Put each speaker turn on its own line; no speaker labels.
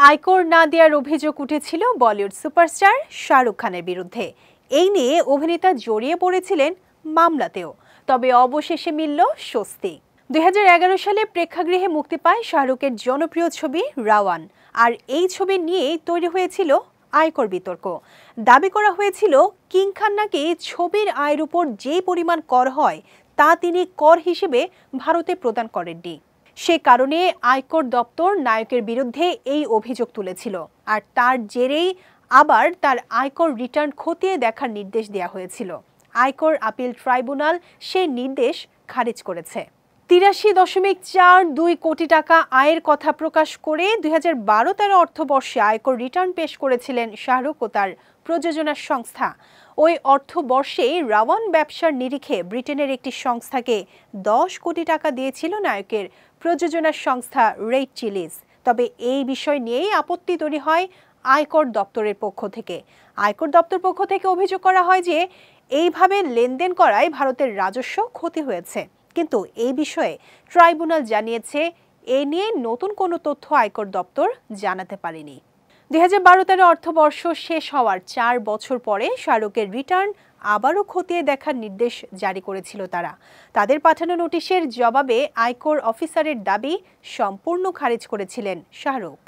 আয়কর না দেওয়ার অভিযোগ উঠেছিল বলিউড সুপারস্টার শাহরুখ খানের বিরুদ্ধে। এই নিয়ে অভিনেতা জড়িয়ে পড়েছিলেন মামলাতেও, তবে অবশেষে মিলল স্বস্তি। 2011 সালে প্রেক্ষাগৃহে মুক্তি পায় শাহরুখের জনপ্রিয় ছবি রাওয়ান, আর এই ছবি নিয়েই তৈরি হয়েছিল আয়কর বিতর্ক। দাবি করা হয়েছিল কিং খান নাকি ছবির আয়ের উপর যে পরিমাণ কর হয় তা তিনি কর হিসেবে ভারতে প্রদান করেননি। সে কারণে আয়কর দপ্তর নায়কের বিরুদ্ধে এই অভিযোগ তুলেছিল, আর তার জেরেই আবার তার আয়কর রিটার্ন খতিয়ে দেখার নির্দেশ দেওয়া হয়েছিল। আয়কর আপিল ট্রাইব্যুনাল সেই নির্দেশ খারিজ করেছে। 83.42 কোটি টাকা আয়ের কথা প্রকাশ করে 2012-13 অর্থবর্ষে আয়কর রিটার্ন পেশ করেছিলেন শাহরুখ ও তার প্রযোজনা সংস্থা। ওই অর্থবর্ষেই রাওয়ান ব্যবসার নিরিখে ব্রিটেনের একটি সংস্থাকে 10 কোটি টাকা দিয়েছিল নায়কের প্রযোজনা সংস্থা রেড চিলিজ। তবে এই বিষয় নিয়েই আপত্তি তৈরি হয় আয়কর দপ্তরের পক্ষ থেকে। আয়কর দপ্তর পক্ষ থেকে অভিযোগ করা হয় যে এইভাবে লেনদেন করায় ভারতের রাজস্ব ক্ষতি হয়েছে, কিন্তু এই বিষয়ে ট্রাইব্যুনাল জানিয়েছে এ নিয়ে নতুন কোনো তথ্য আয়কর দপ্তর জানাতে পারেনি। 2012-13 অর্থবর্ষ শেষ হওয়ার 4 বছর পরে শাহরুখের রিটার্ন আবারও খতিয়ে দেখার নির্দেশ জারি করেছিল তারা। তাদের পাঠানো নোটিশের জবাবে আয়কর অফিসারের দাবি সম্পূর্ণ খারিজ করেছিলেন শাহরুখ।